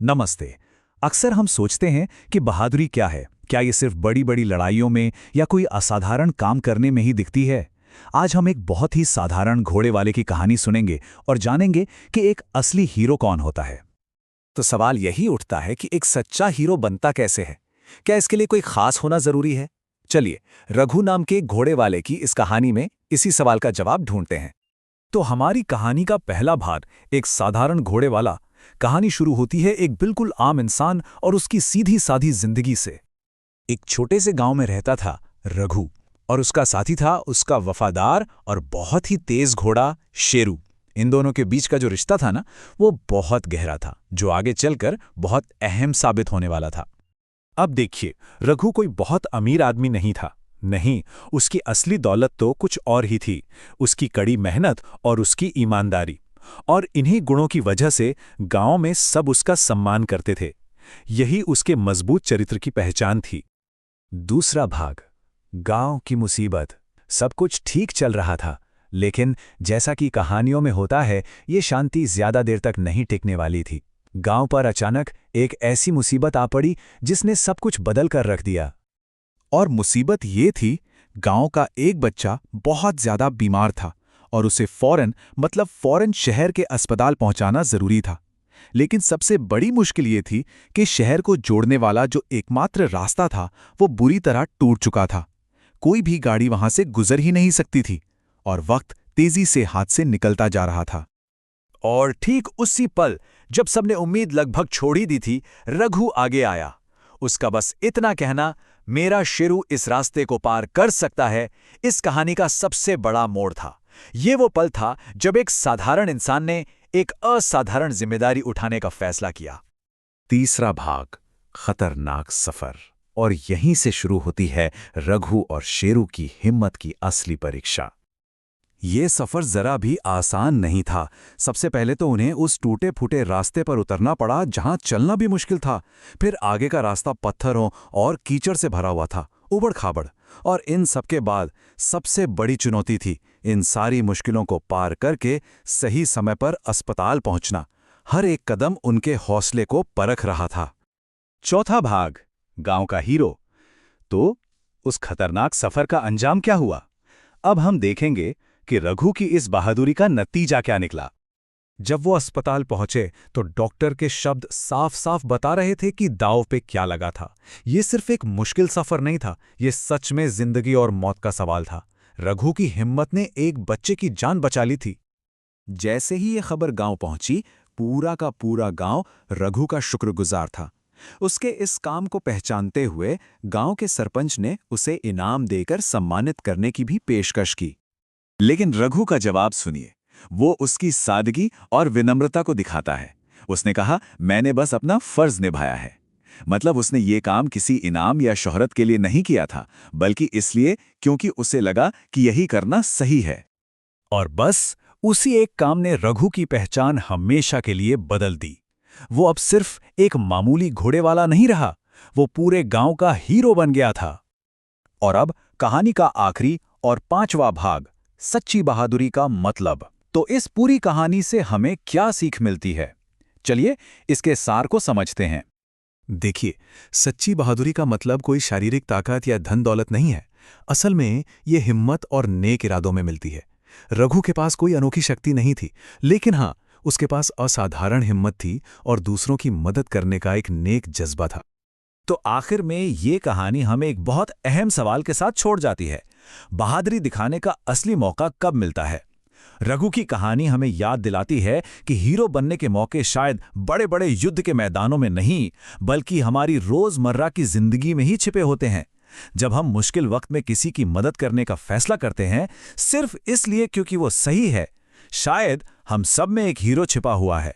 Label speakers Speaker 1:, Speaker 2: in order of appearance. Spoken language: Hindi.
Speaker 1: नमस्ते। अक्सर हम सोचते हैं कि बहादुरी क्या है। क्या ये सिर्फ बड़ी बड़ी लड़ाइयों में या कोई असाधारण काम करने में ही दिखती है? आज हम एक बहुत ही साधारण घोड़े वाले की कहानी सुनेंगे और जानेंगे कि एक असली हीरो कौन होता है। तो सवाल यही उठता है कि एक सच्चा हीरो बनता कैसे है? क्या इसके लिए कोई खास होना जरूरी है? चलिए, रघु नाम के एक घोड़े वाले की इस कहानी में इसी सवाल का जवाब ढूंढते हैं। तो हमारी कहानी का पहला भाग, एक साधारण घोड़े वाला। कहानी शुरू होती है एक बिल्कुल आम इंसान और उसकी सीधी साधी जिंदगी से। एक छोटे से गांव में रहता था रघु, और उसका साथी था उसका वफादार और बहुत ही तेज घोड़ा शेरू। इन दोनों के बीच का जो रिश्ता था ना, वो बहुत गहरा था, जो आगे चलकर बहुत अहम साबित होने वाला था। अब देखिए, रघु कोई बहुत अमीर आदमी नहीं था। नहीं, उसकी असली दौलत तो कुछ और ही थी। उसकी कड़ी मेहनत और उसकी ईमानदारी। और इन्हीं गुणों की वजह से गांव में सब उसका सम्मान करते थे। यही उसके मजबूत चरित्र की पहचान थी। दूसरा भाग, गांव की मुसीबत। सब कुछ ठीक चल रहा था, लेकिन जैसा कि कहानियों में होता है, ये शांति ज्यादा देर तक नहीं टिकने वाली थी। गांव पर अचानक एक ऐसी मुसीबत आ पड़ी जिसने सब कुछ बदल कर रख दिया। और मुसीबत ये थी, गांव का एक बच्चा बहुत ज्यादा बीमार था और उसे फौरन शहर के अस्पताल पहुंचाना जरूरी था। लेकिन सबसे बड़ी मुश्किल ये थी कि शहर को जोड़ने वाला जो एकमात्र रास्ता था, वो बुरी तरह टूट चुका था। कोई भी गाड़ी वहां से गुजर ही नहीं सकती थी और वक्त तेजी से हाथ से निकलता जा रहा था। और ठीक उसी पल, जब सबने उम्मीद लगभग छोड़ ही दी थी, रघु आगे आया। उसका बस इतना कहना, मेरा शेरू इस रास्ते को पार कर सकता है, इस कहानी का सबसे बड़ा मोड़ था। ये वो पल था जब एक साधारण इंसान ने एक असाधारण जिम्मेदारी उठाने का फैसला किया। तीसरा भाग, खतरनाक सफर। और यहीं से शुरू होती है रघु और शेरू की हिम्मत की असली परीक्षा। ये सफर जरा भी आसान नहीं था। सबसे पहले तो उन्हें उस टूटे फूटे रास्ते पर उतरना पड़ा जहां चलना भी मुश्किल था। फिर आगे का रास्ता पत्थरों और कीचड़ से भरा हुआ था, उबड़ खाबड़। और इन सबके बाद सबसे बड़ी चुनौती थी इन सारी मुश्किलों को पार करके सही समय पर अस्पताल पहुंचना। हर एक कदम उनके हौसले को परख रहा था। चौथा भाग, गांव का हीरो। तो उस खतरनाक सफर का अंजाम क्या हुआ? अब हम देखेंगे कि रघु की इस बहादुरी का नतीजा क्या निकला। जब वो अस्पताल पहुंचे तो डॉक्टर के शब्द साफ साफ बता रहे थे कि दांव पे क्या लगा था। ये सिर्फ एक मुश्किल सफर नहीं था, ये सच में जिंदगी और मौत का सवाल था। रघु की हिम्मत ने एक बच्चे की जान बचा ली थी। जैसे ही ये खबर गांव पहुंची, पूरा का पूरा गांव रघु का शुक्रगुजार था। उसके इस काम को पहचानते हुए गांव के सरपंच ने उसे इनाम देकर सम्मानित करने की भी पेशकश की। लेकिन रघु का जवाब सुनिए। वो उसकी सादगी और विनम्रता को दिखाता है। उसने कहा, मैंने बस अपना फर्ज निभाया है। मतलब उसने ये काम किसी इनाम या शोहरत के लिए नहीं किया था, बल्कि इसलिए क्योंकि उसे लगा कि यही करना सही है। और बस उसी एक काम ने रघु की पहचान हमेशा के लिए बदल दी। वो अब सिर्फ एक मामूली घोड़े वाला नहीं रहा, वो पूरे गांव का हीरो बन गया था। और अब कहानी का आखिरी और पांचवा भाग, सच्ची बहादुरी का मतलब। तो इस पूरी कहानी से हमें क्या सीख मिलती है? चलिए इसके सार को समझते हैं। देखिए, सच्ची बहादुरी का मतलब कोई शारीरिक ताकत या धन दौलत नहीं है। असल में ये हिम्मत और नेक इरादों में मिलती है। रघु के पास कोई अनोखी शक्ति नहीं थी, लेकिन हाँ, उसके पास असाधारण हिम्मत थी और दूसरों की मदद करने का एक नेक जज्बा था। तो आखिर में ये कहानी हमें एक बहुत अहम सवाल के साथ छोड़ जाती है। बहादुरी दिखाने का असली मौका कब मिलता है? रघु की कहानी हमें याद दिलाती है कि हीरो बनने के मौके शायद बड़े बड़े युद्ध के मैदानों में नहीं, बल्कि हमारी रोजमर्रा की जिंदगी में ही छिपे होते हैं। जब हम मुश्किल वक्त में किसी की मदद करने का फैसला करते हैं, सिर्फ इसलिए क्योंकि वो सही है, शायद हम सब में एक हीरो छिपा हुआ है।